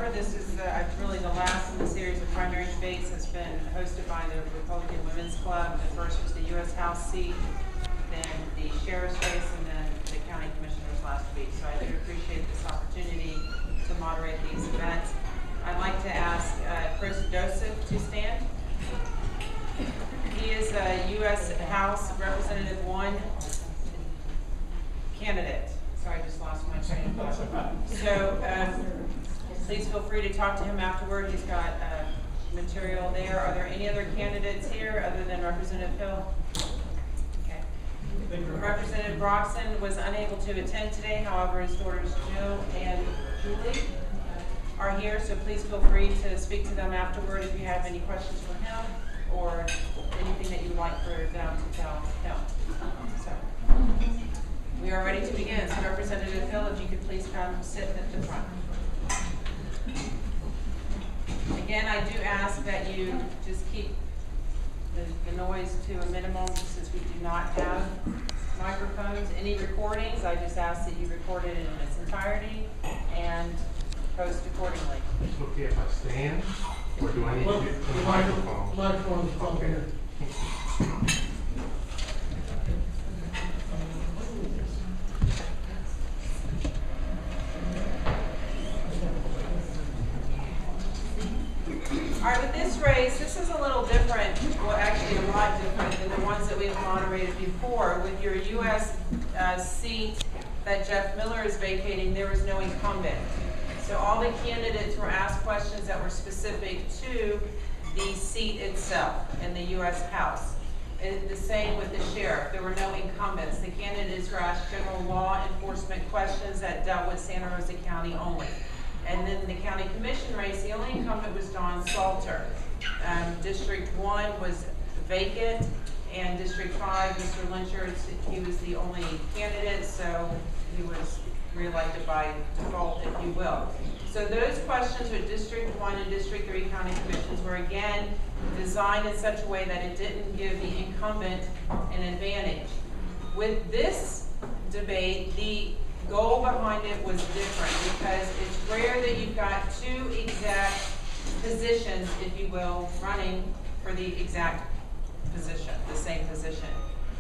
November. This is really the last in the series of primary debates that's been hosted by the Republican Women's Club. The first was the U.S. House seat, then the sheriff's race, and then the county commissioners last week. So I do appreciate this opportunity to moderate these events. I'd like to ask Chris Joseph to stand. He is a U.S. House Representative 1 candidate. Sorry, I just lost my train of thought. So please feel free to talk to him afterward. He's got material there. Are there any other candidates here other than Representative Hill? Okay. Representative Broxson was unable to attend today. However, his daughters Jill and Julie are here, so please feel free to speak to them afterward if you have any questions for him or anything that you would like for them to tell him. So we are ready to begin. So Representative Hill, if you could please come sit at the front. Again, I do ask that you just keep the noise to a minimum since we do not have microphones. Any recordings, I just ask that you record it in its entirety and post accordingly. It's okay if I stand, or do I need to get the microphone? Microphone's okay. Here. All right, with this race, this is a little different, well actually a lot different than the ones that we've moderated before. With your U.S. Seat that Jeff Miller is vacating, there was no incumbent. So all the candidates were asked questions that were specific to the seat itself in the U.S. House. And the same with the sheriff. There were no incumbents. The candidates were asked general law enforcement questions that dealt with Santa Rosa County only. And then the county commission race, the only incumbent was Don Salter. District 1 was vacant, and District 5, Mr. Lyncher, he was the only candidate, so he was reelected by default, if you will. So those questions with District 1 and District 3 county commissions were again designed in such a way that it didn't give the incumbent an advantage. With this debate, the goal behind it was different because it's rare that you've got two exact positions, if you will, running for the exact position, the same position.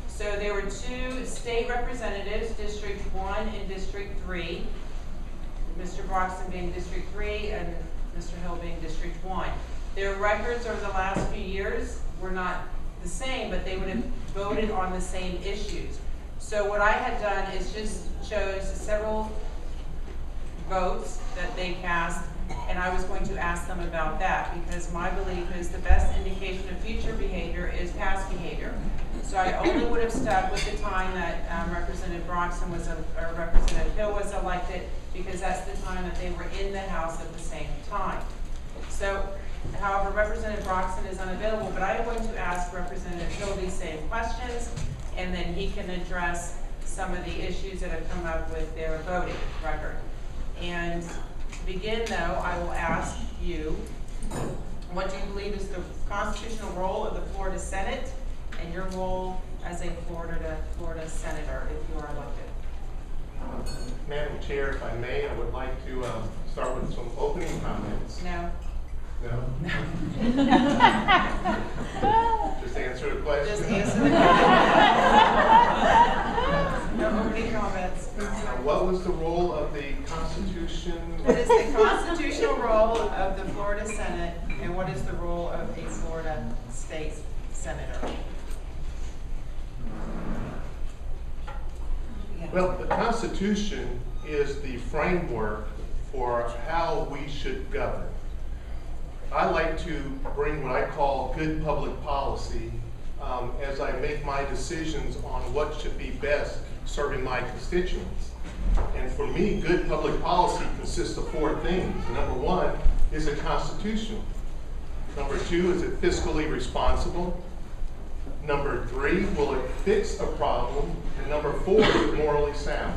So there were two state representatives, District 1 and District 3, Mr. Broxson being District 3 and Mr. Hill being District 1. Their records over the last few years were not the same, but they would have voted on the same issues. So what I had done is just chose several votes that they cast, and I was going to ask them about that because my belief is the best indication of future behavior is past behavior. So I only would have stuck with the time that Representative Broxson was, or Representative Hill was elected, because that's the time that they were in the House at the same time. So, however, Representative Broxson is unavailable, but I'm going to ask Representative Hill these same questions, and then he can address some of the issues that have come up with their voting record. And to begin, though, I will ask you, what do you believe is the constitutional role of the Florida Senate and your role as a Florida senator if you are elected? Madam Chair, if I may, I would like to start with some opening comments. No. No? Just answer the question. Just answer the question. No opening comments. What was the role of the Constitution? What is the constitutional role of the Florida Senate, and what is the role of a Florida state senator? Well, the Constitution is the framework for how we should govern. I like to bring what I call good public policy as I make my decisions on what should be best serving my constituents. And for me, good public policy consists of four things. Number one, is it constitutional? Number two, is it fiscally responsible? Number three, will it fix a problem? And number four, is it morally sound?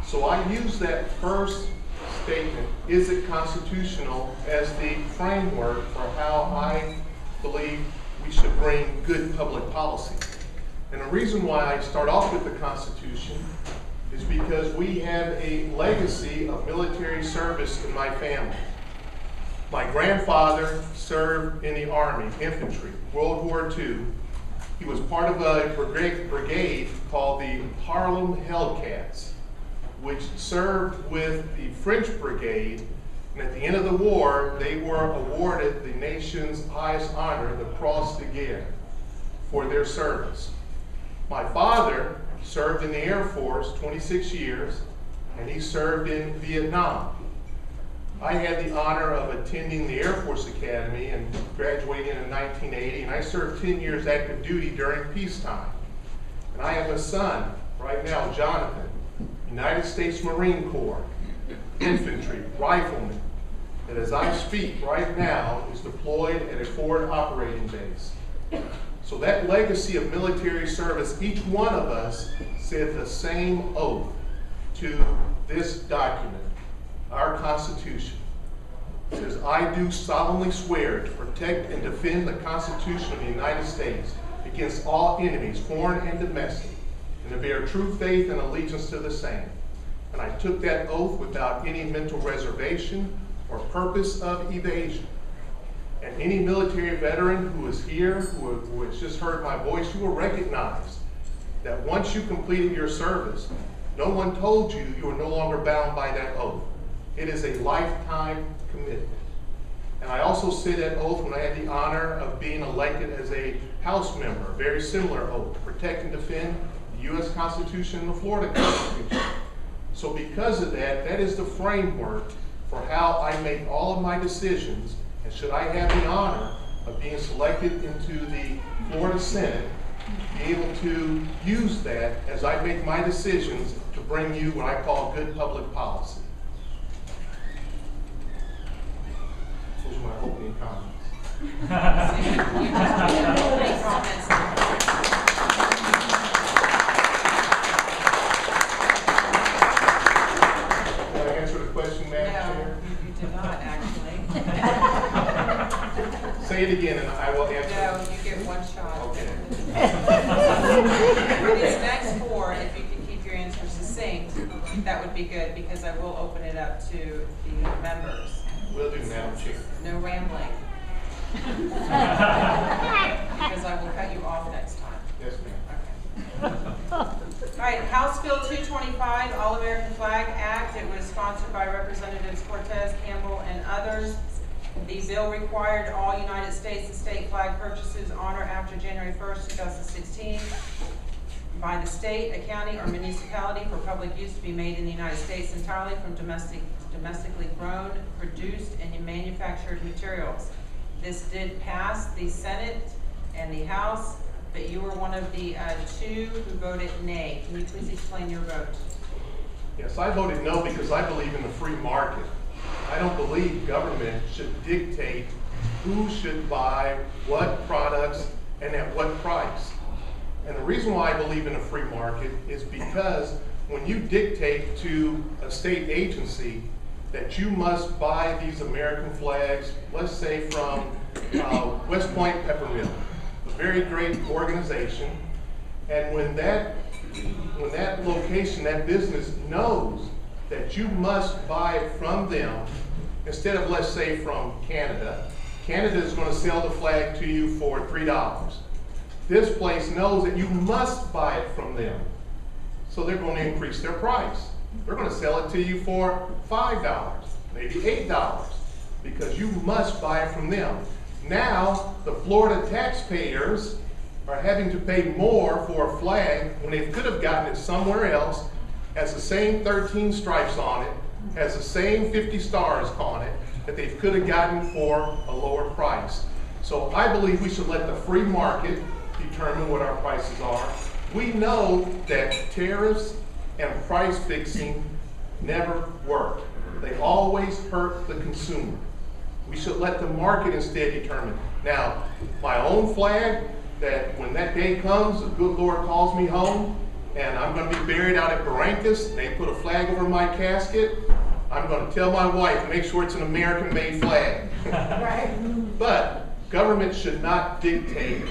So I use that first statement, is it constitutional, as the framework for how I believe we should bring good public policy. And the reason why I start off with the Constitution is because we have a legacy of military service in my family. My grandfather served in the Army, infantry, World War II. He was part of a brigade called the Harlem Hellcats, which served with the French brigade. And at the end of the war, they were awarded the nation's highest honor, the Cross de Guerre, for their service. My father served in the Air Force 26 years, and he served in Vietnam. I had the honor of attending the Air Force Academy and graduating in 1980, and I served 10 years active duty during peacetime. And I have a son right now, Jonathan, United States Marine Corps, infantry, rifleman, that as I speak right now is deployed at a forward operating base. So that legacy of military service, each one of us said the same oath to this document, our Constitution. It says, I do solemnly swear to protect and defend the Constitution of the United States against all enemies, foreign and domestic, and to bear true faith and allegiance to the same. And I took that oath without any mental reservation or purpose of evasion. And any military veteran who is here, who has just heard my voice, you will recognize that once you completed your service, no one told you you were no longer bound by that oath. It is a lifetime commitment. And I also said that oath when I had the honor of being elected as a House member, a very similar oath, to protect and defend the U.S. Constitution and the Florida Constitution. So because of that, that is the framework for how I make all of my decisions. And should I have the honor of being selected into the Florida Senate, be able to use that as I make my decisions to bring you what I call good public policy. Those are my opening comments. Any comments? Did I answer the question, Madam Chair? No, you did not, actually. Say it again and I will answer. No, you get one shot. Okay. For these next four, if you could keep your answers succinct, that would be good, because I will open it up to the members. Will do, Madam Chair. No rambling. Because I will cut you off next time. Yes, ma'am. Okay. All right, House Bill 225, All-American Flag Act. It was sponsored by Representatives Cortez, Campbell, and others. The bill required all United States and state flag purchases on or after January 1st, 2016 by the state, a county, or municipality for public use to be made in the United States entirely from domestically grown, produced, and manufactured materials. This did pass the Senate and the House, but you were one of the two who voted nay. Can you please explain your vote? Yes, I voted no because I believe in the free market. I don't believe government should dictate who should buy what products and at what price. And the reason why I believe in a free market is because when you dictate to a state agency that you must buy these American flags, let's say from West Point Peppermill, a very great organization, and when that location, that business knows that you must buy it from them instead of, let's say, from Canada. Canada is going to sell the flag to you for $3. This place knows that you must buy it from them. So they're going to increase their price. They're going to sell it to you for $5, maybe $8, because you must buy it from them. Now, the Florida taxpayers are having to pay more for a flag when they could have gotten it somewhere else, has the same 13 stripes on it, has the same 50 stars on it, that they could have gotten for a lower price. So I believe we should let the free market determine what our prices are. We know that tariffs and price fixing never work. They always hurt the consumer. We should let the market instead determine. Now, my own flag, that when that day comes, the good Lord calls me home, and I'm going to be buried out at Barrancas, and they put a flag over my casket, I'm going to tell my wife, make sure it's an American-made flag. Right. But government should not dictate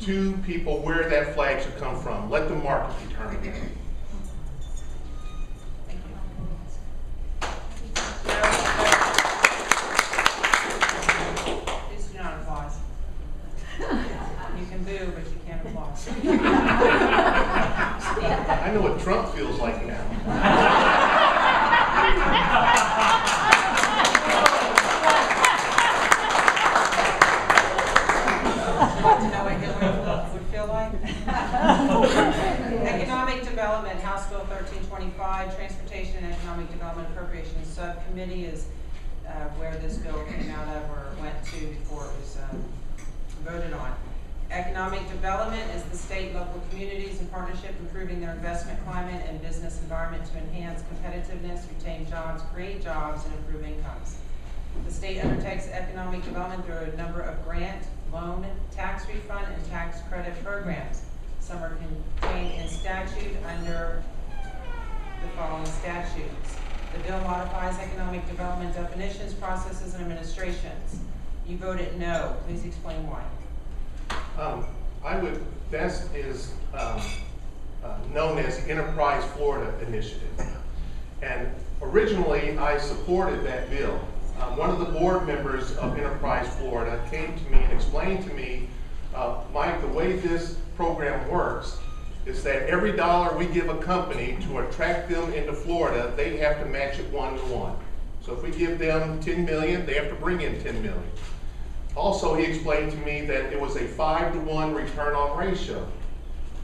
to people where that flag should come from. Let the market determine that. Thank you. Appropriations Subcommittee is where this bill came out of or went to before it was voted on. Economic development is the state and local communities in partnership improving their investment climate and business environment to enhance competitiveness, retain jobs, create jobs, and improve incomes. The state undertakes economic development through a number of grant, loan, tax refund, and tax credit programs. Some are contained in statute under the following statutes. The bill modifies economic development definitions, processes, and administrations. You voted no. Please explain why. That is known as the Enterprise Florida Initiative. And originally, I supported that bill. One of the board members of Enterprise Florida came to me and explained to me, Mike, the way this program works is that every dollar we give a company to attract them into Florida, they have to match it 1-to-1. So if we give them 10 million, they have to bring in 10 million. Also, he explained to me that it was a 5-to-1 return on ratio,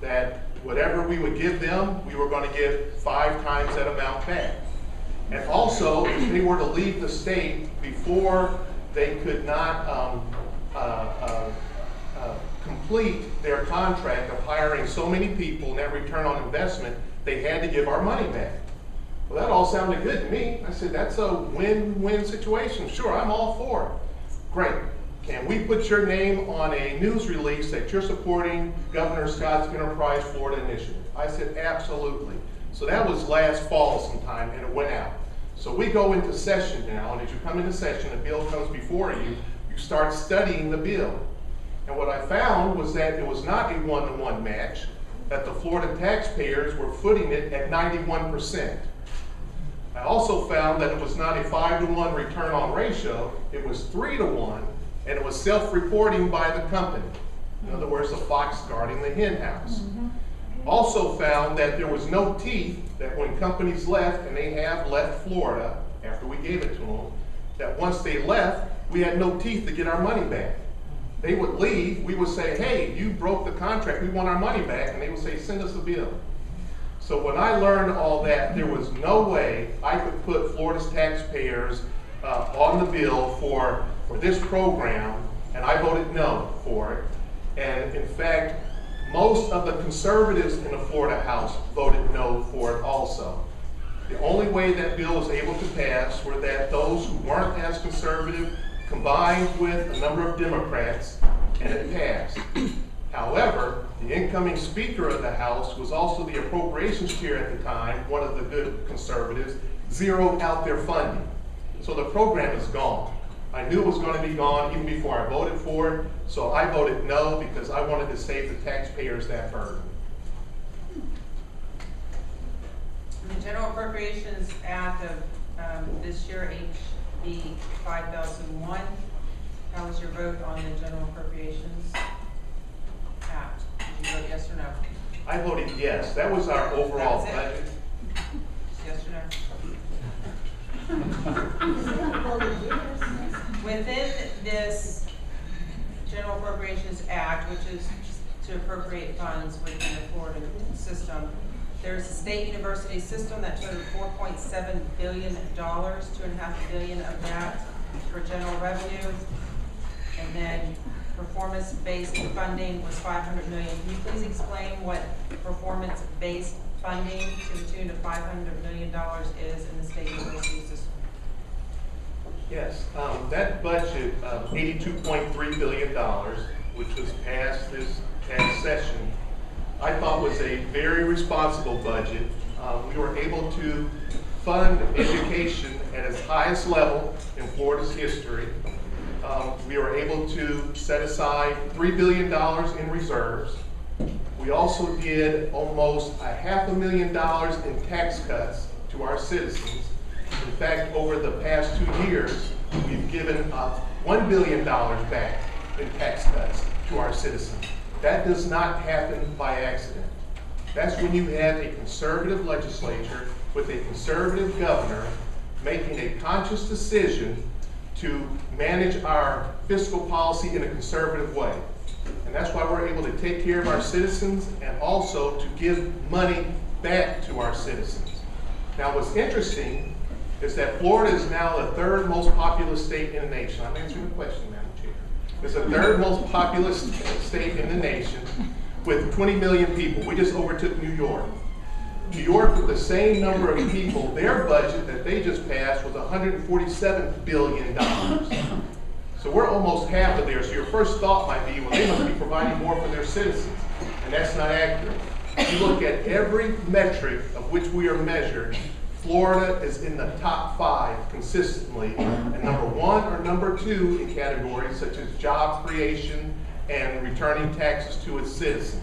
that whatever we would give them, we were going to get 5 times that amount back. And also, if they were to leave the state before they could not complete their contract of hiring so many people and that return on investment, they had to give our money back. Well, that all sounded good to me. I said, that's a win-win situation. Sure, I'm all for it. Great. Can we put your name on a news release that you're supporting Governor Scott's Enterprise Florida Initiative? I said, absolutely. So that was last fall sometime, and it went out. So we go into session now, and as you come into session, the bill comes before you, you start studying the bill. And what I found was that it was not a 1-to-1 match, that the Florida taxpayers were footing it at 91%. I also found that it was not a 5-to-1 return on ratio, it was 3-to-1, and it was self-reporting by the company. In other words, the fox guarding the hen house. Also found that there was no teeth, that when companies left, and they have left Florida after we gave it to them, that once they left, we had no teeth to get our money back. They would leave, we would say, hey, you broke the contract, we want our money back, and they would say, send us a bill. So when I learned all that, there was no way I could put Florida's taxpayers on the bill for this program, and I voted no for it. And in fact, most of the conservatives in the Florida House voted no for it also. The only way that bill was able to pass were that those who weren't as conservative combined with a number of Democrats, and it passed. However, the incoming Speaker of the House was also the Appropriations Chair at the time, one of the good conservatives, zeroed out their funding. So the program is gone. I knew it was going to be gone even before I voted for it, so I voted no because I wanted to save the taxpayers that burden. The General Appropriations Act of this year, HB 5001. How was your vote on the General Appropriations Act? Did you vote yes or no? I voted yes. That was our overall budget. Yes or no? Within this General Appropriations Act, which is to appropriate funds within the Florida system, there's a state university system that totaled $4.7 billion, $2.5 billion of that for general revenue, and then performance-based funding was $500 million. Can you please explain what performance-based funding to the tune of $500 million is in the state university system? Yes, that budget of $82.3 billion, which was passed this past session, I thought was a very responsible budget. We were able to fund education at its highest level in Florida's history. We were able to set aside $3 billion in reserves. We also did almost $500,000 in tax cuts to our citizens. In fact, over the past 2 years, we've given $1 billion back in tax cuts to our citizens. That does not happen by accident. That's when you have a conservative legislature with a conservative governor making a conscious decision to manage our fiscal policy in a conservative way. And that's why we're able to take care of our citizens and also to give money back to our citizens. Now what's interesting is that Florida is now the third most populous state in the nation. I'm answering the question, Madam Chair. It's the third most populous state in the nation with 20 million people. We just overtook New York. New York, with the same number of people, their budget that they just passed was $147 billion. So we're almost half of theirs. So your first thought might be, well, they must be providing more for their citizens. And that's not accurate. If you look at every metric of which we are measured, Florida is in the top 5 consistently, and number 1 or number 2 in categories such as job creation and returning taxes to its citizens.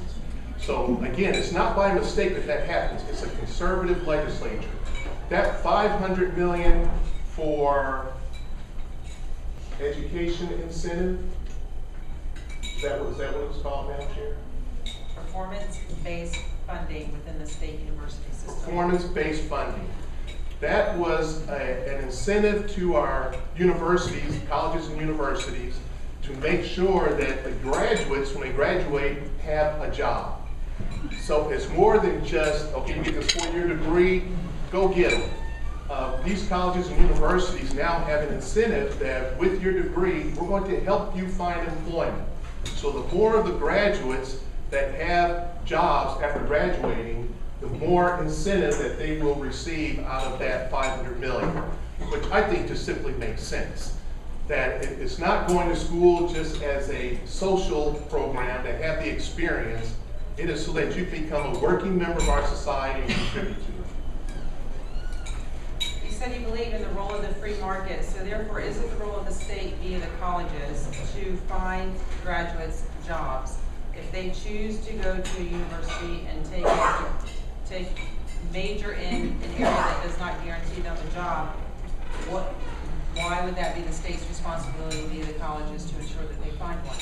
So again, it's not by mistake that that happens. It's a conservative legislature. That $500 million for education incentive, is that what it was called, Madam Chair? Performance-based funding within the state university system. Performance-based funding. That was an incentive to our universities, colleges and universities, to make sure that the graduates, when they graduate, have a job. So it's more than just, okay, you get this 4-year degree, go get them. These colleges and universities now have an incentive that with your degree, we're going to help you find employment. So the more of the graduates that have jobs after graduating, the more incentive that they will receive out of that $500 million, which I think just simply makes sense. That it's not going to school just as a social program to have the experience. It is so that you become a working member of our society and contribute to it. You said you believe in the role of the free market, so therefore is it the role of the state via the colleges to find graduates jobs? If they choose to go to a university and take major in an area that does not guarantee them a job, why would that be the state's responsibility via the colleges to ensure that they find one?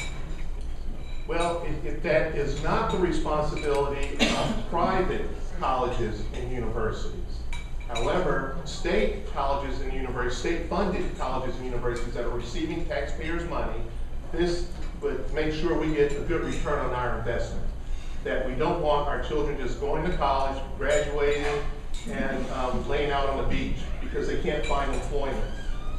Well, if that is not the responsibility of private colleges and universities. However, state colleges and universities, state-funded colleges and universities that are receiving taxpayers' money, this would make sure we get a good return on our investment. That we don't want our children just going to college, graduating, and laying out on the beach because they can't find employment.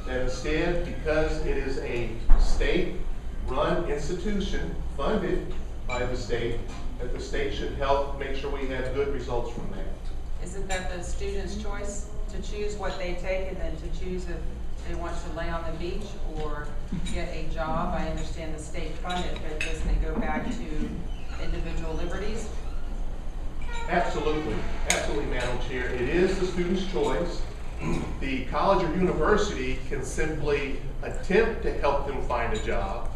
That instead, because it is a state-run institution funded by the state, that the state should help make sure we have good results from that. Isn't that the student's choice to choose what they take and then to choose if they want to lay on the beach or get a job? I understand the state funded, but doesn't it go back to individual liberties? Absolutely, absolutely, Madam Chair. It is the student's choice. The college or university can simply attempt to help them find a job.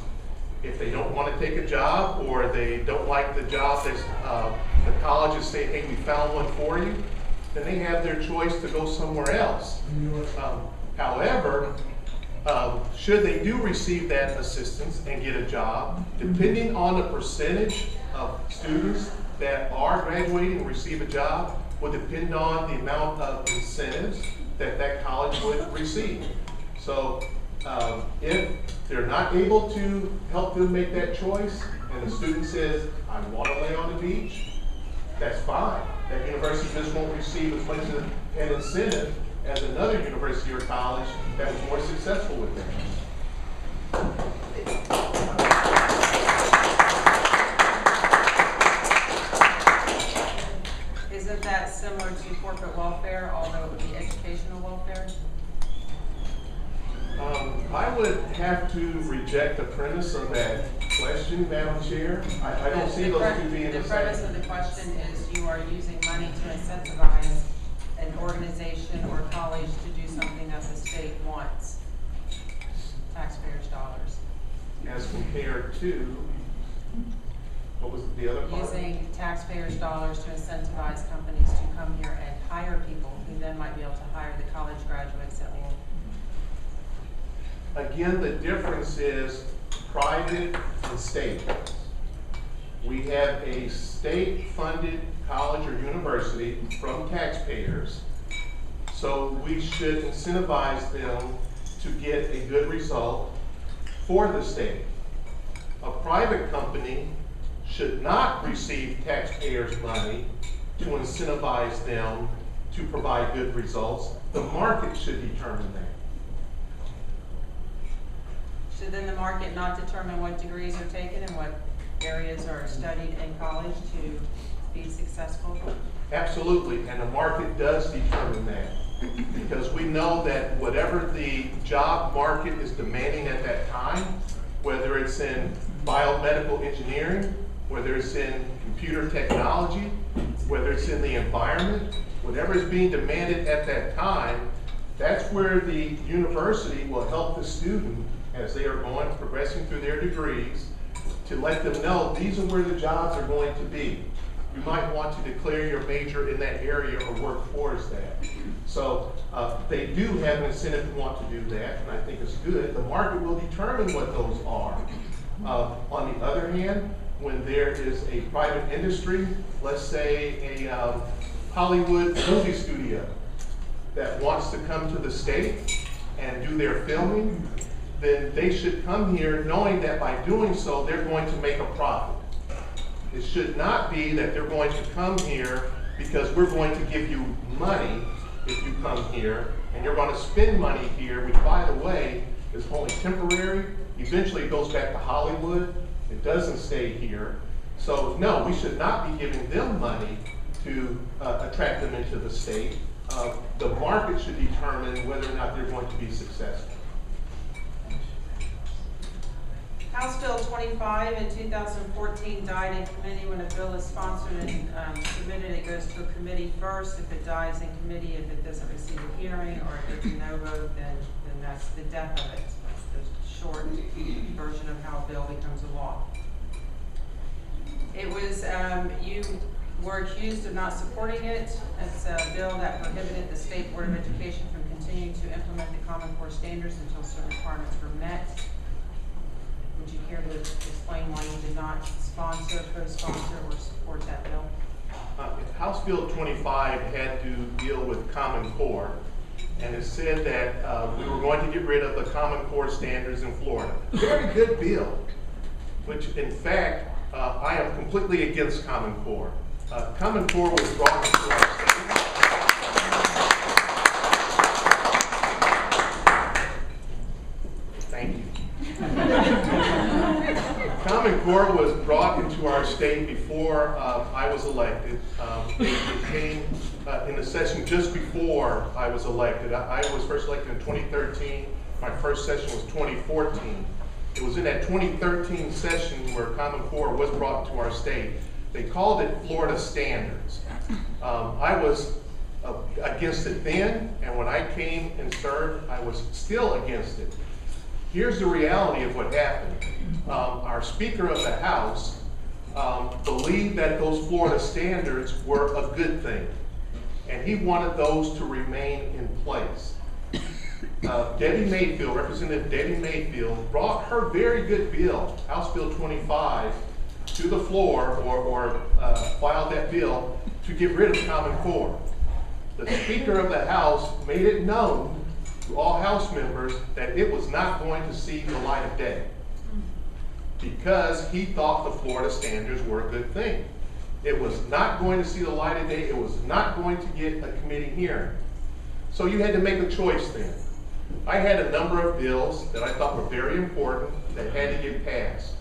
If they don't want to take a job or they don't like the job that the colleges say, hey, we found one for you, then they have their choice to go somewhere else. However, should they do receive that assistance and get a job, depending on the percentage of students that are graduating and receive a job, will depend on the amount of incentives that college would receive. So if they're not able to help them make that choice, and the student says, I want to lay on the beach, that's fine. That university just won't receive as much of an incentive as another university or college that was more successful with them. Isn't that similar to corporate welfare, although it would be educational welfare? I would have to reject the premise of that question, Madam Chair. I don't see those two being the same. The premise of the question is you are using money to incentivize an organization or college to do something that the state wants. Taxpayers' dollars. As compared to, what was the other part? Using taxpayers' dollars to incentivize companies to come here and hire people who then might be able to hire the college graduates that will. Again, the difference is private and state. We have a state-funded college or university from taxpayers, so we should incentivize them to get a good result for the state. A private company should not receive taxpayers' money to incentivize them to provide good results. The market should determine that. Should then the market not determine what degrees are taken and what areas are studied in college to be successful? Absolutely, and the market does determine that. Because we know that whatever the job market is demanding at that time, whether it's in biomedical engineering, whether it's in computer technology, whether it's in the environment, whatever is being demanded at that time, that's where the university will help the student as they are progressing through their degrees to let them know these are where the jobs are going to be. You might want to declare your major in that area or work towards that. So they do have an incentive to want to do that, and I think it's good. The market will determine what those are. On the other hand, when there is a private industry, let's say a Hollywood movie studio that wants to come to the state and do their filming, then they should come here knowing that by doing so, they're going to make a profit. It should not be that they're going to come here because we're going to give you money if you come here, and you're going to spend money here, which, by the way, is only temporary. Eventually it goes back to Hollywood. It doesn't stay here. So no, we should not be giving them money to attract them into the state. The market should determine whether or not they're going to be successful. House Bill 25 in 2014 died in committee. When a bill is sponsored and submitted, it goes to a committee first. If it dies in committee, if it doesn't receive a hearing or if it's a no vote, then that's the death of it. That's the short version of how a bill becomes a law. It was, you were accused of not supporting it. It's a bill that prohibited the State Board of Education from continuing to implement the Common Core standards until certain requirements were met. Would you care to explain why you did not sponsor, co-sponsor, or support that bill? House Bill 25 had to deal with Common Core, and it said that we were going to get rid of the Common Core standards in Florida. Very good bill, which in fact, I am completely against Common Core. Common Core was brought into our state. Thank you. Common Core was brought into our state before I was elected. It came in the session just before I was elected. I was first elected in 2013. My first session was 2014. It was in that 2013 session where Common Core was brought to our state. They called it Florida Standards. I was against it then, and when I came and served, I was still against it. Here's the reality of what happened. Our Speaker of the House believed that those Florida standards were a good thing, and he wanted those to remain in place. Debbie Mayfield, Representative Debbie Mayfield, brought her very good bill, House Bill 25, to the floor, or filed that bill to get rid of Common Core. The Speaker of the House made it known to all House members that it was not going to see the light of day because he thought the Florida standards were a good thing. It was not going to see the light of day. It was not going to get a committee hearing. So you had to make a choice then. I had a number of bills that I thought were very important that had to get passed.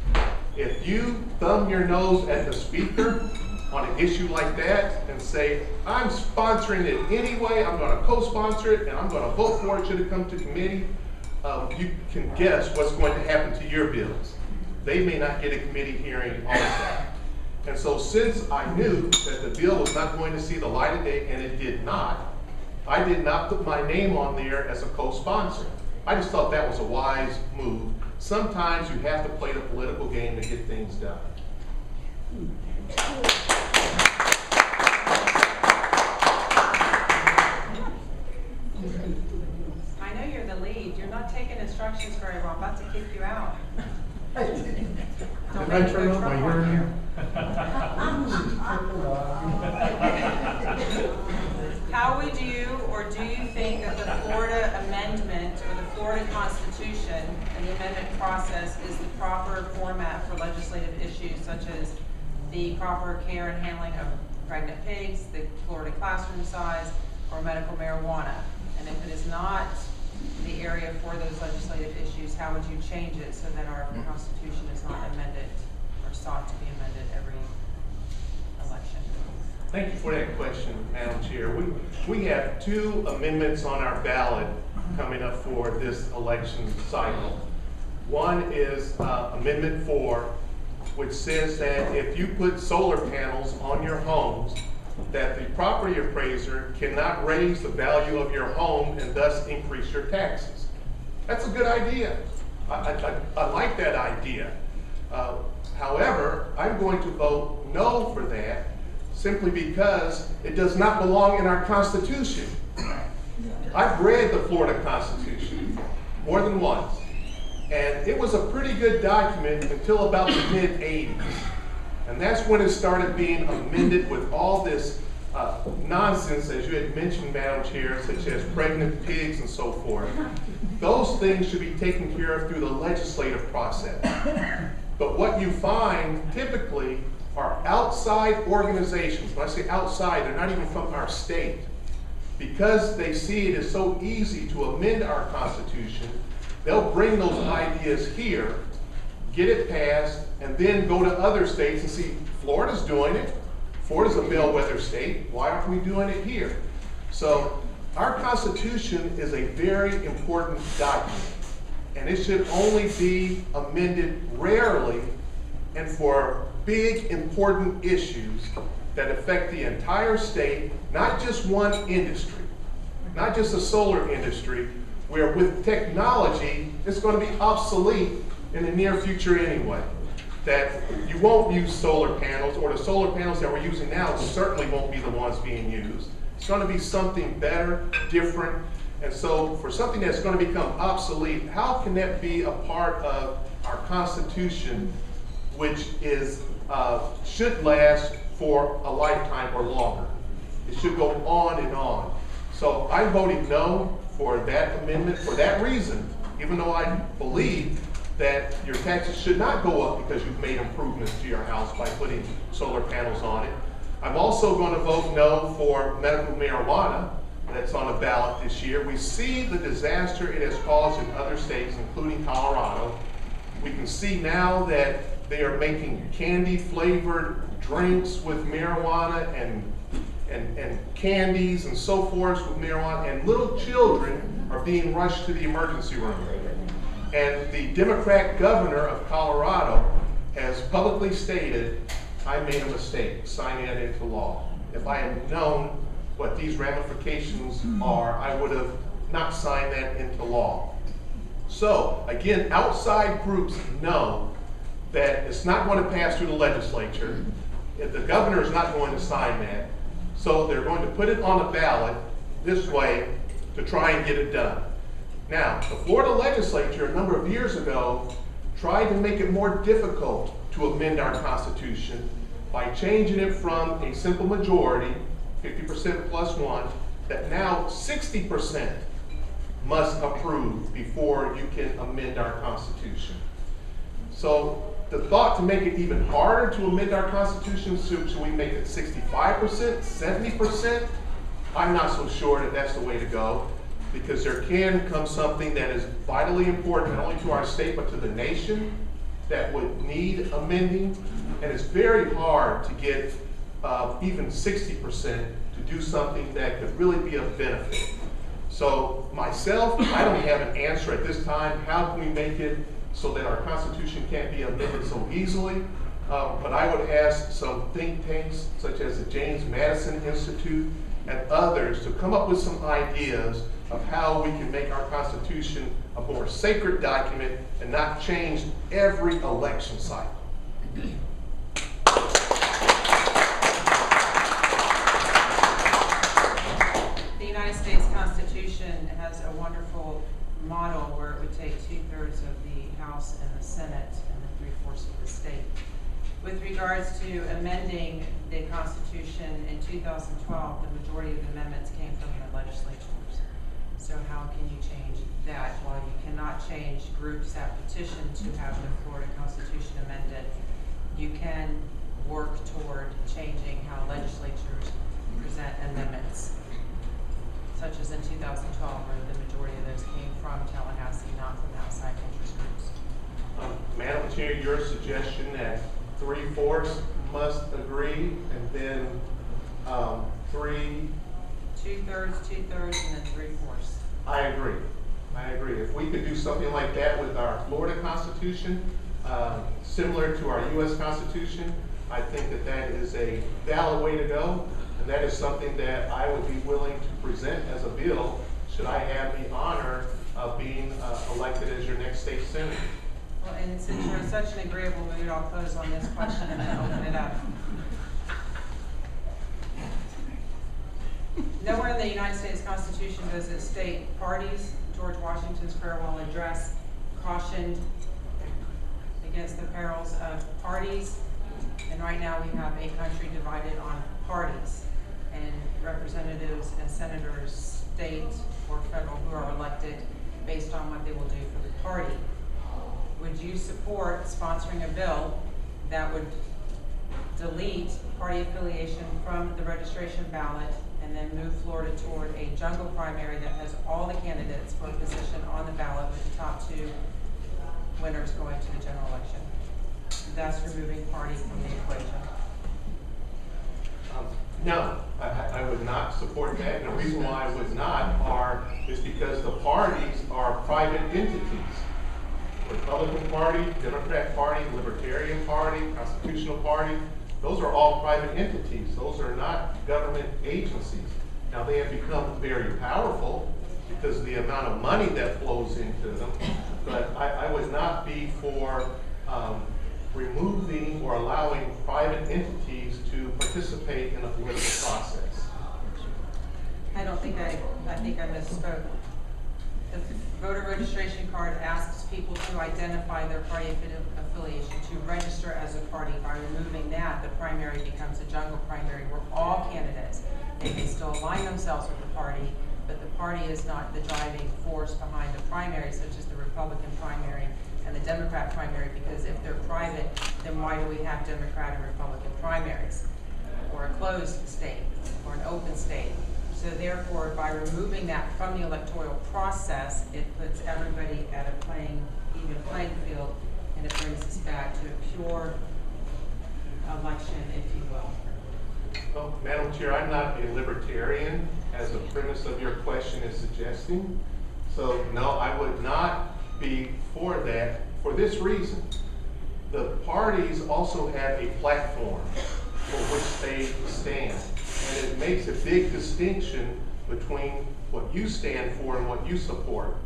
If you thumb your nose at the Speaker on an issue like that and say, I'm sponsoring it anyway, I'm going to co-sponsor it, and I'm going to vote for it should it come to committee, you can guess what's going to happen to your bills. They may not get a committee hearing also. And so since I knew that the bill was not going to see the light of day, and it did not, I did not put my name on there as a co-sponsor. I just thought that was a wise move. Sometimes you have to play the political game to get things done. I know you're the lead. You're not taking instructions very well. I'm about to kick you out. Don't make me go trouble on you. How would you, or do you think that the Florida amendment or the Florida Constitution and the amendment process is the proper format for legislative issues such as the proper care and handling of pregnant pigs, the Florida classroom size, or medical marijuana? And if it is not the area for those legislative issues, how would you change it so that our Constitution is not amended or sought to be amended every election? Thank you for that question, Madam Chair. We have 2 amendments on our ballot coming up for this election cycle. One is Amendment 4, which says that if you put solar panels on your homes, that the property appraiser cannot raise the value of your home and thus increase your taxes. That's a good idea. I like that idea. However, I'm going to vote no for that simply because it does not belong in our Constitution. I've read the Florida Constitution more than once, and it was a pretty good document until about the mid-'80s. And that's when it started being amended with all this nonsense, as you had mentioned, Madam Chair, such as pregnant pigs and so forth. Those things should be taken care of through the legislative process. But what you find typically are outside organizations. When I say outside, they're not even from our state. Because they see it as so easy to amend our Constitution, they'll bring those ideas here, get it passed, and then go to other states and see, Florida's doing it. Florida's a bellwether state. Why aren't we doing it here? So our Constitution is a very important document, and it should only be amended rarely and for big, important issues that affect the entire state, not just one industry, not just the solar industry, where with technology, it's going to be obsolete in the near future anyway. That you won't use solar panels, or the solar panels that we're using now certainly won't be the ones being used. It's going to be something better, different. And so for something that's going to become obsolete, how can that be a part of our Constitution, which is should last for a lifetime or longer? It should go on and on. So I voted no for that amendment for that reason, even though I believe that your taxes should not go up because you've made improvements to your house by putting solar panels on it. I'm also going to vote no for medical marijuana that's on the ballot this year. We see the disaster it has caused in other states, including Colorado. We can see now that they are making candy-flavored drinks with marijuana and candies and so forth with marijuana, and little children are being rushed to the emergency room. And the Democrat governor of Colorado has publicly stated, I made a mistake signing that into law. If I had known what these ramifications are, I would have not signed that into law. So, again, outside groups know that it's not going to pass through the legislature. If the governor is not going to sign that, so they're going to put it on the ballot this way to try and get it done. Now, the Florida legislature a number of years ago tried to make it more difficult to amend our Constitution by changing it from a simple majority, 50% plus one, that now 60% must approve before you can amend our Constitution. So the thought to make it even harder to amend our Constitution, should we make it 65%, 70%? I'm not so sure that that's the way to go, because there can come something that is vitally important, not only to our state, but to the nation, that would need amending. And it's very hard to get even 60% to do something that could really be of benefit. So myself, I don't have an answer at this time. How can we make it so that our Constitution can't be amended so easily? But I would ask some think tanks, such as the James Madison Institute and others, to come up with some ideas of how we can make our Constitution a more sacred document and not change every election cycle. The United States Constitution has a wonderful model where it would take 2/3 of the House and the Senate and then 3/4 of the state. With regards to amending the Constitution in 2012, the majority of the amendments came from the legislatures. So how can you change that? While you cannot change groups that petition to have the Florida Constitution amended, you can work toward changing how legislatures present amendments. such as in 2012, where the majority of those came from Tallahassee, not from outside interest groups. Madam Chair, your suggestion that 3/4 must agree, and then 3. 2/3, 2/3, and then 3/4. I agree. I agree. If we could do something like that with our Florida Constitution, similar to our U.S. Constitution, I think that that is a valid way to go, and that is something that I would be willing to present as a bill should I have the honor of being elected as your next state senator. Well, and since you're in such an agreeable mood, I'll close on this question and then open it up. Nowhere in the United States Constitution does it state parties. George Washington's farewell address cautioned against the perils of parties. And right now we have a country divided on parties, and representatives and senators, state or federal, who are elected based on what they will do for the party. Would you support sponsoring a bill that would delete party affiliation from the registration ballot and then move Florida toward a jungle primary that has all the candidates for a position on the ballot, with the top 2 winners going to the general election, thus removing party from the equation? No, I would not support that. And the reason why I would not is because the parties are private entities. Republican Party, Democrat Party, Libertarian Party, Constitutional Party, those are all private entities. Those are not government agencies. Now, they have become very powerful because of the amount of money that flows into them, but I would not be for removing or allowing private entities to participate in a political process. I think I misspoke. The voter registration card asks people to identify their party affiliation, to register as a party. By removing that, the primary becomes a jungle primary where all candidates, they can still align themselves with the party, but the party is not the driving force behind the primary, such as the Republican primary and the Democrat primary, because if they're private, then why do we have Democrat and Republican primaries? Or a closed state, or an open state. So therefore, by removing that from the electoral process, it puts everybody at a even playing field, and it brings us back to a pure election, if you will. Well, Madam Chair, I'm not a libertarian, as the premise of your question is suggesting. So no, I would not be for that for this reason. The parties also have a platform for which they stand. And it makes a big distinction between what you stand for and what you support.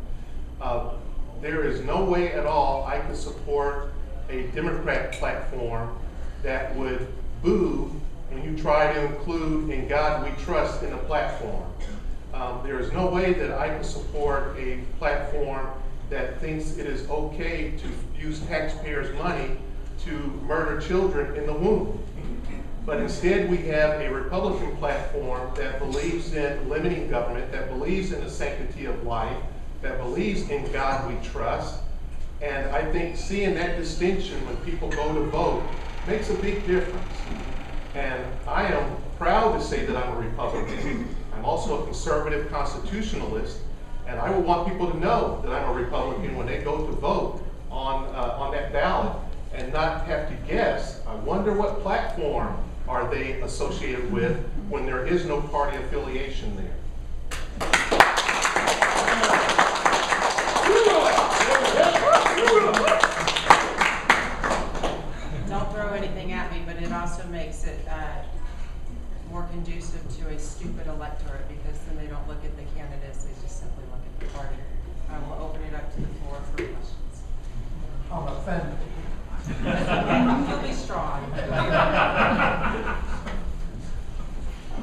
There is no way at all I could support a Democrat platform that would boo when you try to include "In God We Trust" in the platform. There is no way that I could support a platform that thinks it is okay to use taxpayers' money to murder children in the womb. But instead, we have a Republican platform that believes in limiting government, that believes in the sanctity of life, that believes in God we trust. And I think seeing that distinction when people go to vote makes a big difference. And I am proud to say that I'm a Republican. I'm also a conservative constitutionalist, and I would want people to know that I'm a Republican when they go to vote on that ballot, and not have to guess, I wonder what platform are they associated with, when there is no party affiliation there. Don't throw anything at me, but it also makes it more conducive to a stupid electorate, because then they don't look at the candidates, they just simply look at the party. I will open it up to the floor for questions. I'm offended. You'll be strong.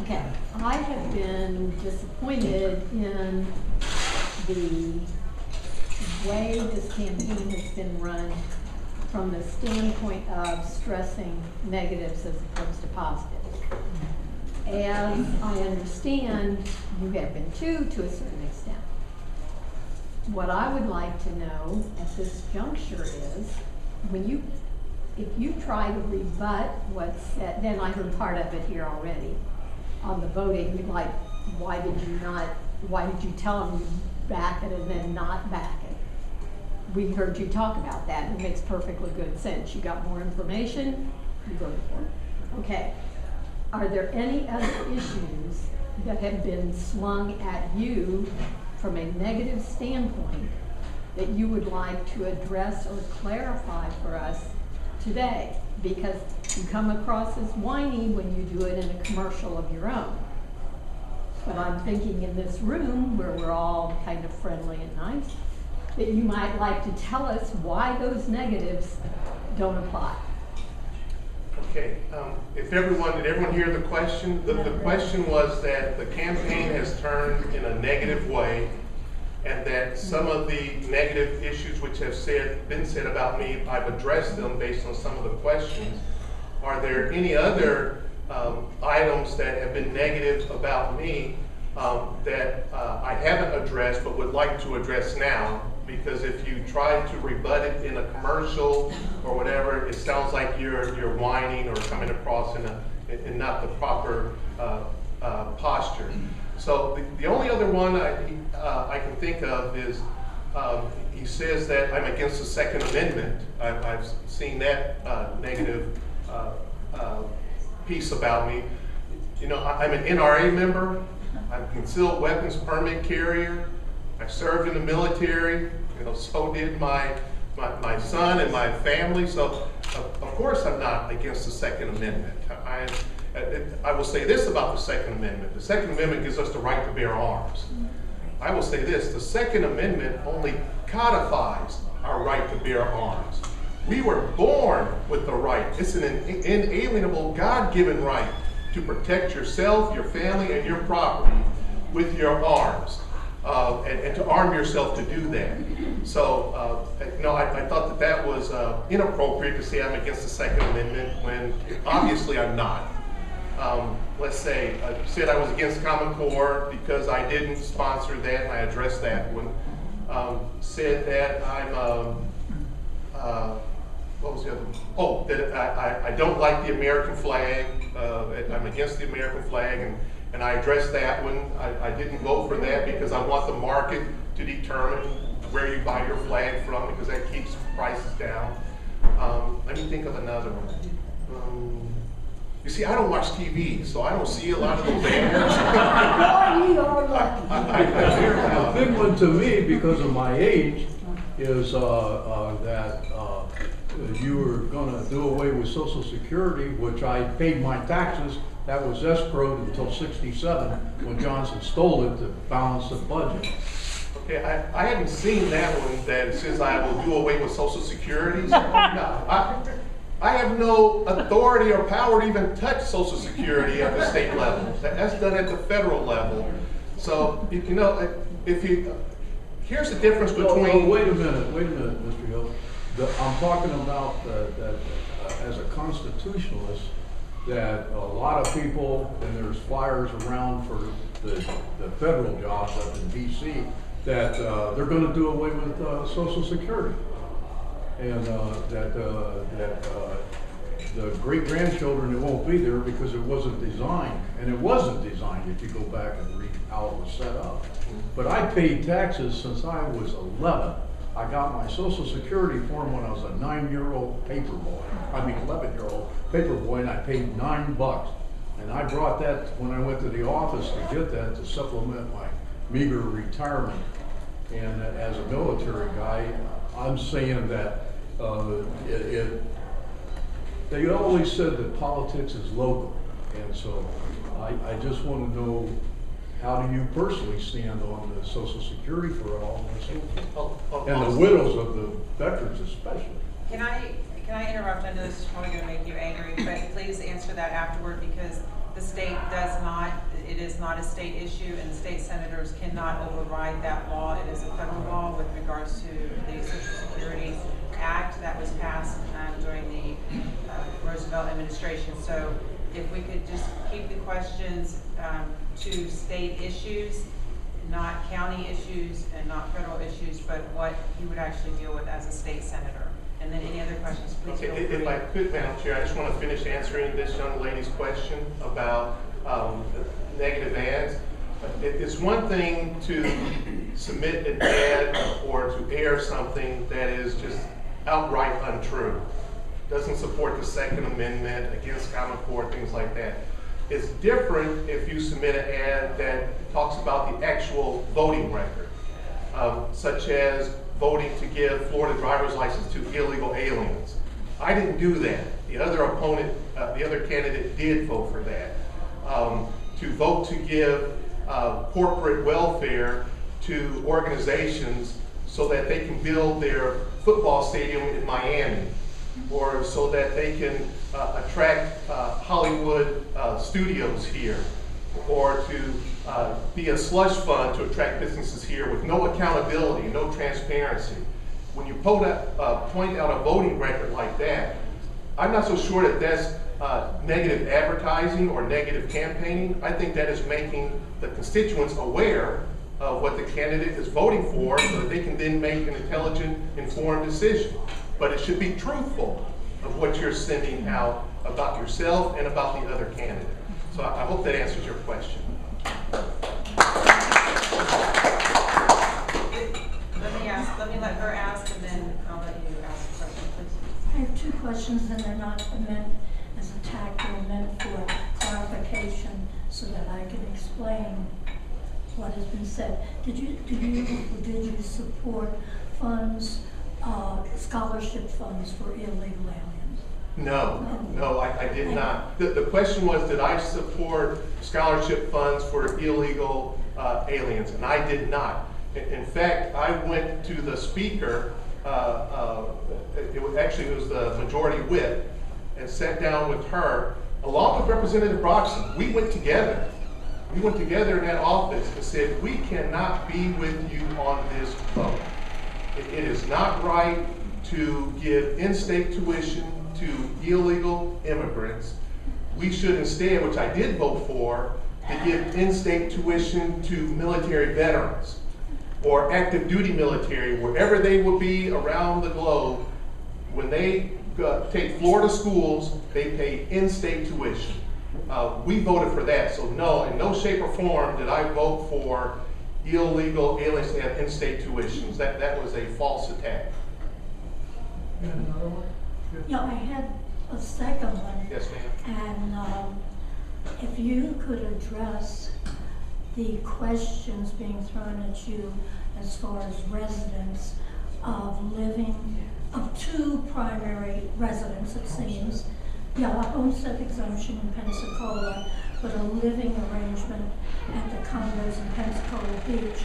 Okay, I have been disappointed in the way this campaign has been run from the standpoint of stressing negatives as opposed to positives. As I understand, you have been too, to a certain extent. What I would like to know at this juncture is, if you try to rebut what's said, then I heard part of it here already, on the voting, like, why did you not why did you tell them you back it and then not back it? We heard you talk about that, and it makes perfectly good sense. You got more information, you voted for it. Okay. Are there any other issues that have been slung at you from a negative standpoint that you would like to address or clarify for us today? Because you come across as whiny when you do it in a commercial of your own. But I'm thinking in this room where we're all kind of friendly and nice, that you might like to tell us why those negatives don't apply. Okay, did everyone hear the question? The question was that the campaign has turned in a negative way, and that some of the negative issues which have been said about me, I've addressed them based on some of the questions. Are there any other items that have been negative about me that I haven't addressed but would like to address now? Because if you try to rebut it in a commercial or whatever, it sounds like you're whining or coming across in not the proper posture. So the only other one I can think of is he says that I'm against the Second Amendment. I've seen that negative piece about me. You know, I'm an NRA member. I'm a concealed weapons permit carrier. I served in the military. You know, so did my son and my family. So of course I'm not against the Second Amendment. I will say this about the Second Amendment. The Second Amendment gives us the right to bear arms. I will say this, the Second Amendment only codifies our right to bear arms. We were born with the right. It's an inalienable, God-given right to protect yourself, your family, and your property with your arms, and to arm yourself to do that. So, no, I thought that was inappropriate to say I'm against the Second Amendment when obviously I'm not. Let's say, I said I was against Common Core because I didn't sponsor that, and I addressed that one. Said that I'm, what was the other one? Oh, that I don't like the American flag. I'm against the American flag, and I addressed that one. I didn't vote for that because I want the market to determine where you buy your flag from because that keeps prices down. Let me think of another one. You see, I don't watch TV, so I don't see a lot of those ads. A big one to me, because of my age, is that you were going to do away with Social Security, which I paid my taxes. That was escrowed until '67 when Johnson stole it to balance the budget. Okay, I haven't seen that one that says I will do away with Social Security. No, I have no authority or power to even touch Social Security at the state level. That's done at the federal level. So, you know, here's the difference between... Wait a minute, Mr. Hill. I'm talking about that as a constitutionalist, that a lot of people, and there's flyers around for the federal jobs up in D.C., that they're going to do away with Social Security. And that the great-grandchildren, it won't be there because it wasn't designed. And it wasn't designed if you go back and read how it was set up. But I paid taxes since I was 11. I got my Social Security form when I was a 9-year-old paper boy. 11-year-old paper boy, and I paid $9. And I brought that when I went to the office to get that to supplement my meager retirement. And as a military guy, I'm saying that they always said that politics is local, and so I just want to know, how do you personally stand on the Social Security for all and so forth? And the widows of the veterans especially. Can I interrupt? I know this is probably going to make you angry, but please answer that afterward, because the state does not, it is not a state issue, and state senators cannot override that law. It is a federal law with regards to the Social Security Act that was passed during the Roosevelt administration. So if we could just keep the questions to state issues, not county issues and not federal issues, but what you would actually deal with as a state senator. And then any other questions, please feel free. If I could, Madam Chair, I just want to finish answering this young lady's question about negative ads. It's one thing to submit an ad or to air something that is just outright untrue. Doesn't support the Second Amendment, against Common Core, things like that. It's different if you submit an ad that talks about the actual voting record, such as voting to give Florida driver's license to illegal aliens. I didn't do that. The other opponent, the other candidate did vote for that. To vote to give corporate welfare to organizations so that they can build their football stadium in Miami, or so that they can attract Hollywood studios here, or to be a slush fund to attract businesses here with no accountability, no transparency. When you point out a voting record like that, I'm not so sure that that's negative advertising or negative campaigning. I think that is making the constituents aware of what the candidate is voting for so that they can then make an intelligent, informed decision. But it should be truthful of what you're sending out about yourself and about the other candidate. So I hope that answers your question. Let me let her ask, and then I'll let you ask the question, please. I have two questions, and they're not meant as a tack, they're meant for clarification so that I can explain what has been said. Did you support funds, scholarship funds for illegal aliens? No, I did not. The question was, did I support scholarship funds for illegal aliens? And I did not. In fact, I went to the speaker, it was the majority whip, and sat down with her, along with Representative Broxson. We went together. We went together in that office and said, we cannot be with you on this vote. It is not right to give in-state tuition to illegal immigrants. We should instead, which I did vote for, to give in-state tuition to military veterans or active duty military, wherever they will be around the globe. When they take Florida schools, they pay in-state tuition. We voted for that, so no, in no shape or form did I vote for illegal aliens to have in-state tuitions. That was a false attack. You had another one? Yeah, I had a second one. Yes, ma'am. And if you could address the questions being thrown at you as far as residents of two primary residents, it seems. Yeah, a homestead exemption in Pensacola, but a living arrangement at the condos in Pensacola Beach,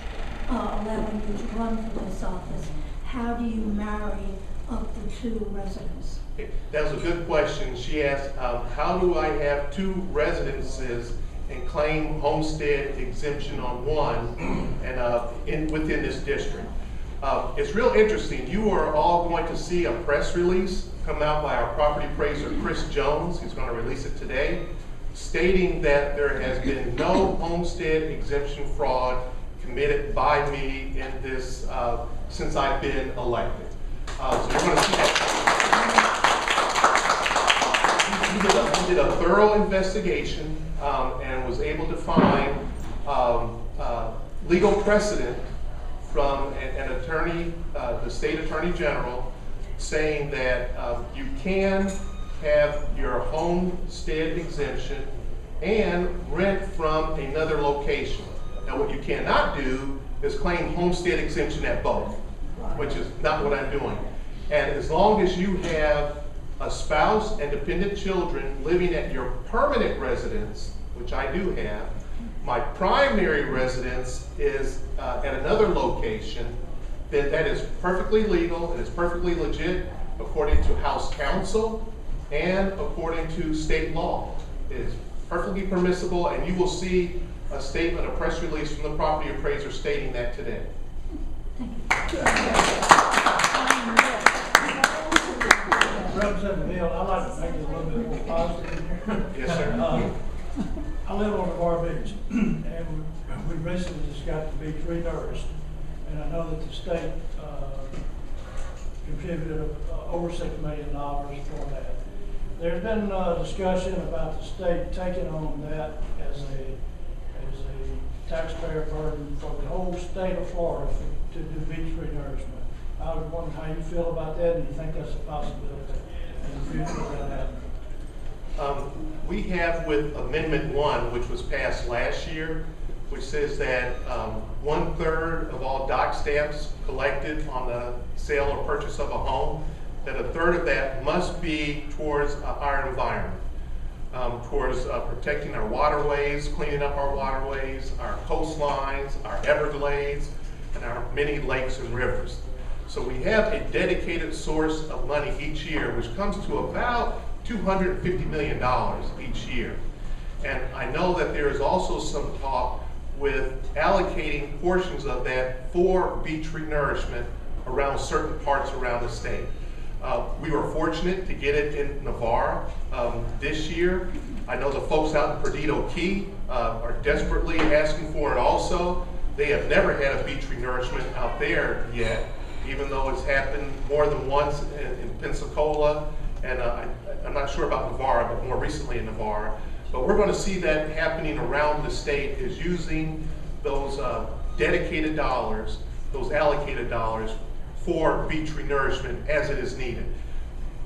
allowing you to run for this office. How do you marry up the two residents? That was a good question. She asked, how do I have two residences and claim homestead exemption on one and within this district? It's real interesting. You are all going to see a press release come out by our property appraiser, Chris Jones. He's going to release it today, stating that there has been no homestead exemption fraud committed by me in this since I've been elected. So you're going to see that. He did a thorough investigation and was able to find legal precedent from an attorney, the state attorney general, saying that you can have your homestead exemption and rent from another location. Now, what you cannot do is claim homestead exemption at both, which is not what I'm doing. And as long as you have a spouse and dependent children living at your permanent residence, which I do have, my primary residence is at another location, then that is perfectly legal and it's perfectly legit according to House Counsel and according to state law. It is perfectly permissible, and you will see a statement, a press release from the property appraiser stating that today. Representative Hill, I'd like to make it a little bit more positive in here. Yes, sir. I live on Navarre Beach, and we recently just got the beach renourished, and I know that the state contributed over $6 million for that. There's been discussion about the state taking on that as a taxpayer burden for the whole state of Florida to do beach renourishment. I was wondering how you feel about that, and you think that's a possibility in the future of that happening? We have with Amendment 1, which was passed last year, which says that 1/3 of all dock stamps collected on the sale or purchase of a home, that 1/3 of that must be towards our environment, towards protecting our waterways, cleaning up our waterways, our coastlines, our Everglades, and our many lakes and rivers. So we have a dedicated source of money each year, which comes to about $250 million each year. And I know that there is also some talk with allocating portions of that for beach renourishment around certain parts around the state. We were fortunate to get it in Navarre this year. I know the folks out in Perdido Key are desperately asking for it also. They have never had a beach renourishment out there yet, even though it's happened more than once in Pensacola, and I'm not sure about Navarre, but more recently in Navarre. But we're going to see that happening around the state, is using those dedicated dollars, those allocated dollars for beach renourishment as it is needed.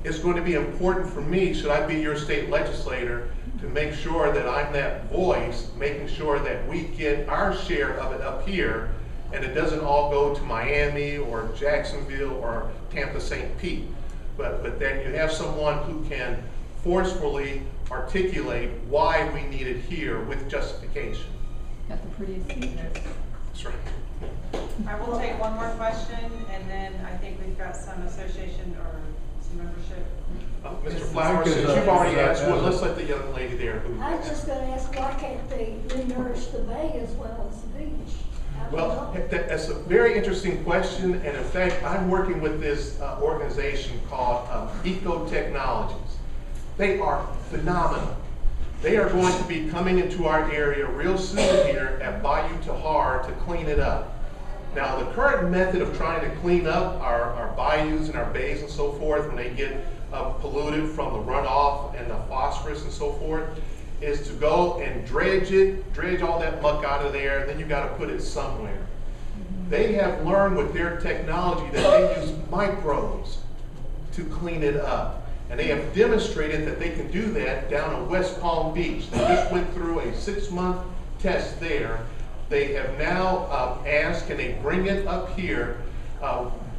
It's going to be important for me, should I be your state legislator, to make sure that I'm that voice, making sure that we get our share of it up here, and it doesn't all go to Miami or Jacksonville or Tampa St. Pete. But then you have someone who can forcefully articulate why we need it here with justification. Got the prettiest features. That's right. I will take one more question, and then I think we've got some association or some membership. Mr. Flowers, since you've already asked one, let's let the young lady there who. I was just gonna ask, why can't they renourish the bay as well as the beach? I don't Well, know. that's a very interesting question, and in fact, I'm working with this organization called Eco Technologies. They are phenomenal. They are going to be coming into our area real soon here at Bayou Tahar to clean it up. Now, the current method of trying to clean up our bayous and our bays and so forth when they get polluted from the runoff and the phosphorus and so forth is to go and dredge all that muck out of there, and then you got to put it somewhere. They have learned with their technology that they use microbes to clean it up. And they have demonstrated that they can do that down in West Palm Beach. They just went through a 6-month test there. They have now asked, can they bring it up here?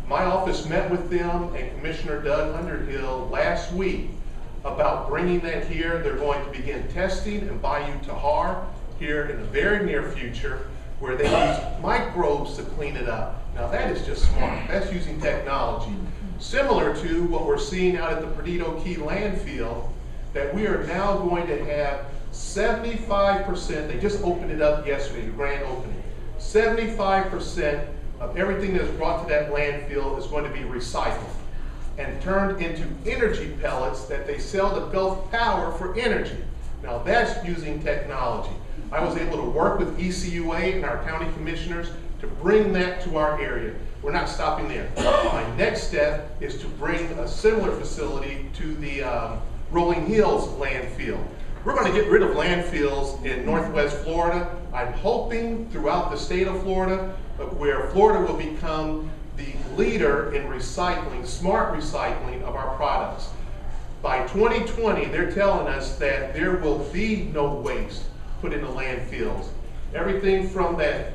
My office met with them and Commissioner Doug Underhill last week about bringing that here. They're going to begin testing in Bayou Tahar here in the very near future, where they use microbes to clean it up. Now that is just smart. That's using technology. Similar to what we're seeing out at the Perdido Key landfill, that we are now going to have 75%, they just opened it up yesterday, the grand opening, 75% of everything that is brought to that landfill is going to be recycled and turned into energy pellets that they sell to Gulf Power for energy. Now that's using technology. I was able to work with ECUA and our county commissioners to bring that to our area. We're not stopping there. My next step is to bring a similar facility to the Rolling Hills landfill. We're going to get rid of landfills in Northwest Florida. I'm hoping throughout the state of Florida, where Florida will become the leader in recycling, smart recycling of our products. By 2020, they're telling us that there will be no waste put in the landfills. Everything from that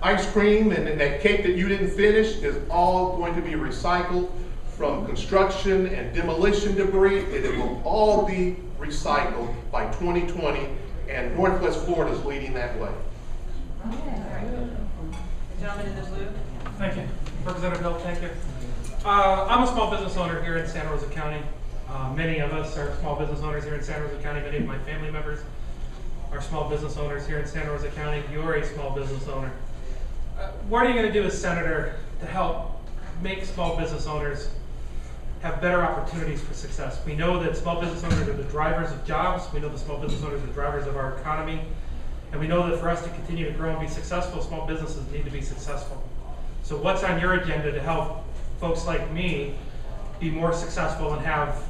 ice cream and that cake that you didn't finish is all going to be recycled from construction and demolition debris, and it will all be recycled by 2020, and Northwest Florida is leading that way. The gentleman in the blue. Thank you. Representative Hill, thank you. I'm a small business owner here in Santa Rosa County. Many of us are small business owners here in Santa Rosa County. Many of my family members are small business owners here in Santa Rosa County. You're a small business owner. What are you going to do as senator to help make small business owners have better opportunities for success? We know that small business owners are the drivers of jobs. We know that small business owners are the drivers of our economy. And we know that for us to continue to grow and be successful, small businesses need to be successful. So what's on your agenda to help folks like me be more successful and have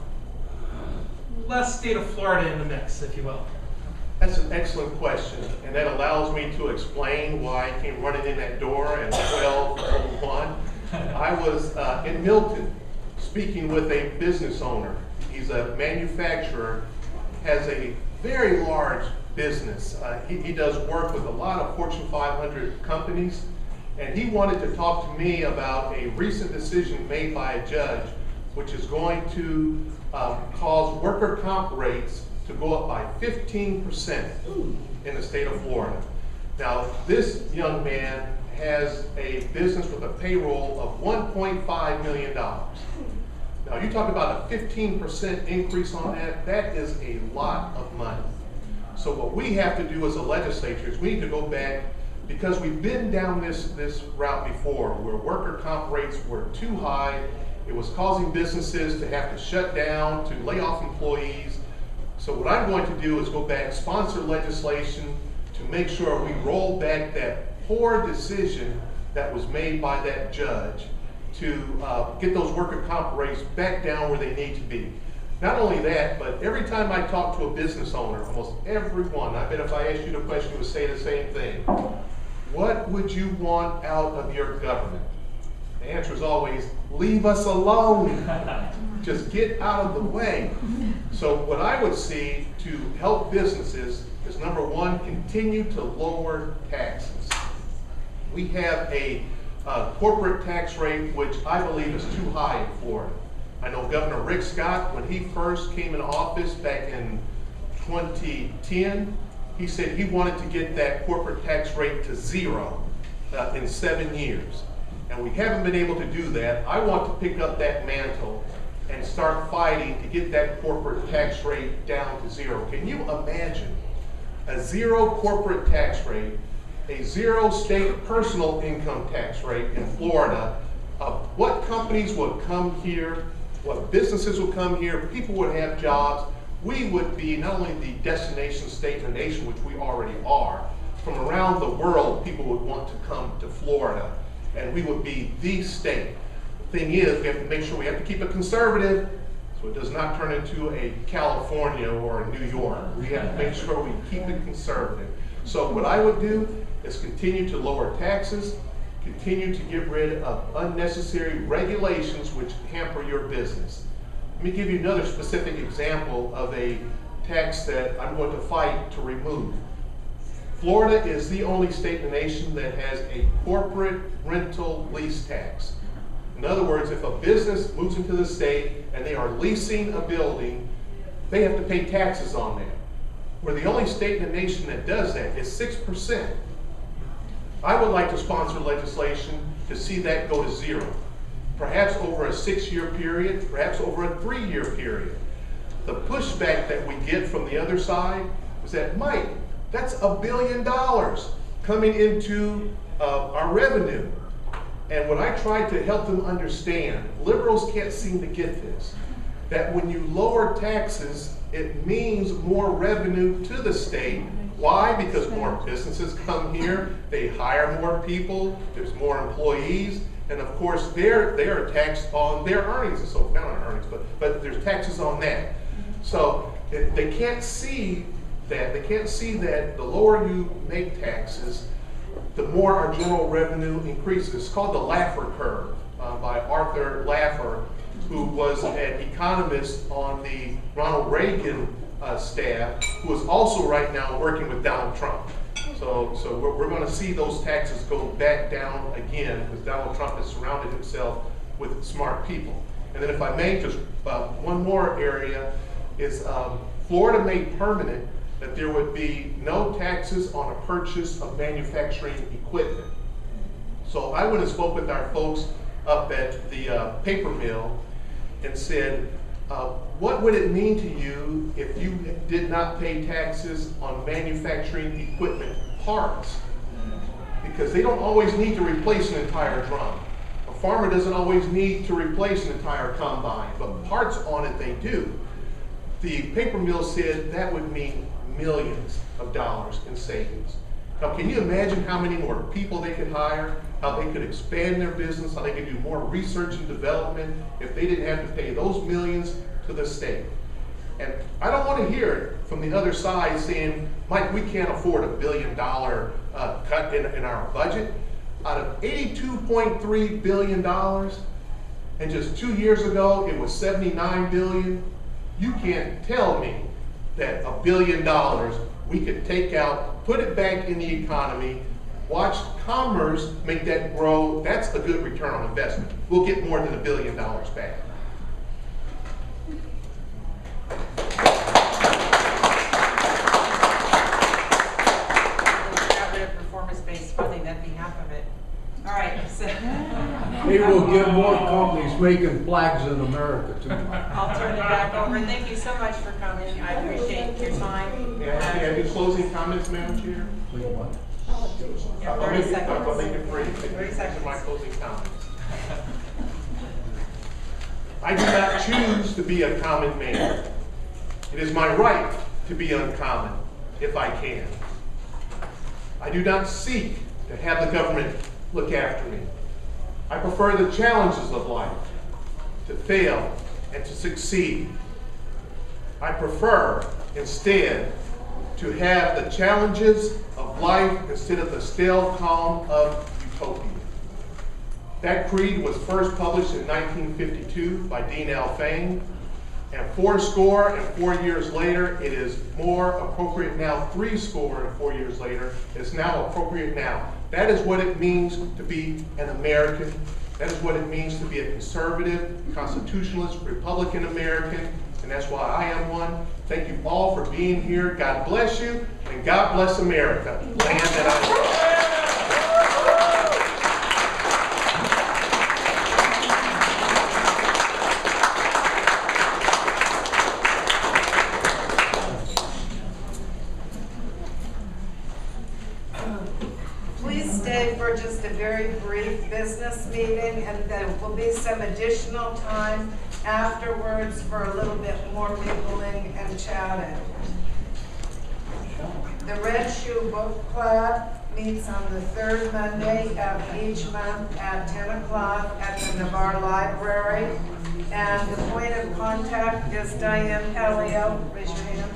less state of Florida in the mix, if you will? That's an excellent question, and that allows me to explain why I came running in that door at 12:01. I was in Milton speaking with a business owner. He's a manufacturer, has a very large business. He does work with a lot of Fortune 500 companies, and he wanted to talk to me about a recent decision made by a judge, which is going to cause worker comp rates to go up by 15% in the state of Florida. Now, this young man has a business with a payroll of $1.5 million. Now, you talk about a 15% increase on that, that is a lot of money. So what we have to do as a legislature is we need to go back, because we've been down this route before, where worker comp rates were too high. It was causing businesses to have to shut down, to lay off employees. So what I'm going to do is go back, sponsor legislation to make sure we roll back that poor decision that was made by that judge to get those worker comp rates back down where they need to be. Not only that, but every time I talk to a business owner, almost everyone, I bet if I asked you the question, you would say the same thing. What would you want out of your government? The answer is always, leave us alone. Just get out of the way. So what I would see to help businesses is, number one, continue to lower taxes. We have a corporate tax rate which I believe is too high in Florida. I know Governor Rick Scott, when he first came into office back in 2010, he said he wanted to get that corporate tax rate to 0 in 7 years. And we haven't been able to do that. I want to pick up that mantle and start fighting to get that corporate tax rate down to 0. Can you imagine a 0 corporate tax rate, a 0 state personal income tax rate in Florida? What companies would come here, what businesses would come here, people would have jobs. We would be not only the destination state in the nation, which we already are, from around the world people would want to come to Florida, and we would be the state. The thing is, we have to make sure we have to keep it conservative so it does not turn into a California or a New York. We have to make sure we keep it conservative. So what I would do is continue to lower taxes, continue to get rid of unnecessary regulations which hamper your business. Let me give you another specific example of a tax that I'm going to fight to remove. Florida is the only state in the nation that has a corporate rental lease tax. In other words, if a business moves into the state and they are leasing a building, they have to pay taxes on that. We're the only state in the nation that does that. It's 6%. I would like to sponsor legislation to see that go to 0. Perhaps over a 6-year period, perhaps over a 3-year period. The pushback that we get from the other side is that, Mike, that's $1 billion coming into our revenue. And when I try to help them understand, liberals can't seem to get this, that when you lower taxes, it means more revenue to the state. Why? Because more businesses come here, they hire more people, there's more employees, and of course they are taxed on their earnings, and so not on earnings, but there's taxes on that. So they can't see that. They can't see that the lower you make taxes, the more our general revenue increases. It's called the Laffer curve by Arthur Laffer, who was an economist on the Ronald Reagan staff, who is also right now working with Donald Trump. So we're going to see those taxes go back down again, because Donald Trump has surrounded himself with smart people. And then if I may, just one more area is Florida made permanent that there would be no taxes on a purchase of manufacturing equipment. So I went and spoke with our folks up at the paper mill and said, what would it mean to you if you did not pay taxes on manufacturing equipment parts? Because they don't always need to replace an entire drum. A farmer doesn't always need to replace an entire combine, but parts on it they do. The paper mill said that would mean millions of dollars in savings. Now, can you imagine how many more people they could hire, how they could expand their business, how they could do more research and development if they didn't have to pay those millions to the state? And I don't want to hear it from the other side saying, Mike, we can't afford $1 billion cut in our budget. Out of $82.3 billion, and just 2 years ago it was $79 billion, you can't tell me that $1 billion we could take out, put it back in the economy, watch commerce make that grow. That's a good return on investment. We'll get more than $1 billion back. Got rid of performance-based funding, that'd be half of it. All right, so. Maybe we'll get more companies making flags in America too. I'll turn it back over. Thank you so much for coming. I appreciate your time. Any closing comments, Madam Chair? Wait, what? Yeah, I'll 30 make it seconds. brief. 30 These seconds. are my closing comments. I do not choose to be a common man. It is my right to be uncommon, if I can. I do not seek to have the government look after me. I prefer the challenges of life, to fail and to succeed. I prefer, instead, to have the challenges of life instead of the stale calm of utopia. That creed was first published in 1952 by Dean L. Fane, and 4 years later, it is more appropriate now. 4 years later, it's now appropriate now. That is what it means to be an American. That is what it means to be a conservative, constitutionalist, Republican American, and that's why I am one. Thank you all for being here. God bless you, and God bless America, land that I love. Please stay for just a very brief business meeting, and there will be some additional time afterwards for a little bit more mingling and chatting. The Red Shoe Book Club meets on the third Monday of each month at 10 o'clock at the Navarre Library. And the point of contact is Diane Palio. Raise your hand.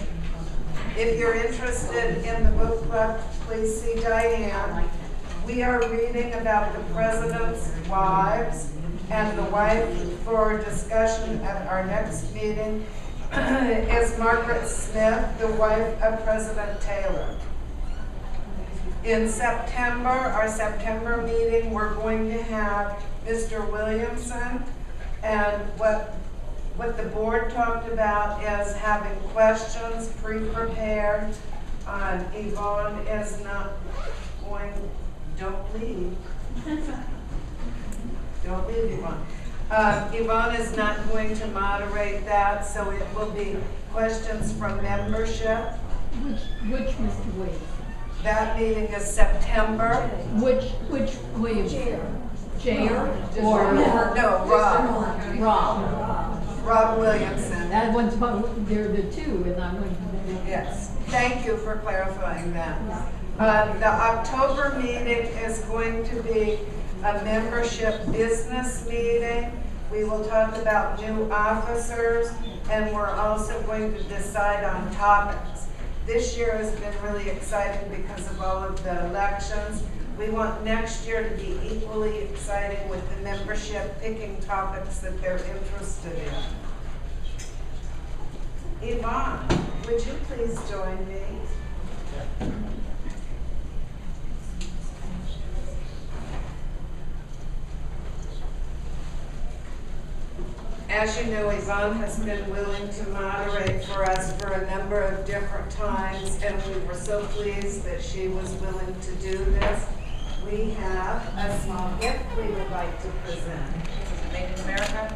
If you're interested in the book club, please see Diane. We are reading about the president's wives, and the wife for discussion at our next meeting is Margaret Smith, the wife of President Taylor. In September, our September meeting, we're going to have Mr. Williamson, and what the board talked about is having questions pre-prepared. Yvonne is not going, don't leave. Don't leave, Yvonne. Yvonne is not going to moderate that, so it will be questions from membership. Which Mr. Williams? That meeting is September. Which Williams? Jair or? No, Rob. Rob Williamson. That one's, they're the two, and I went. Yes, thank you for clarifying that. The October meeting is going to be a membership business meeting. We will talk about new officers, and we're also going to decide on topics. This year has been really exciting because of all of the elections. We want next year to be equally exciting with the membership picking topics that they're interested in. Yvonne, would you please join me? As you know, Yvonne has been willing to moderate for us for a number of different times, and we were so pleased that she was willing to do this. We have a small gift we would like to present. Made in America?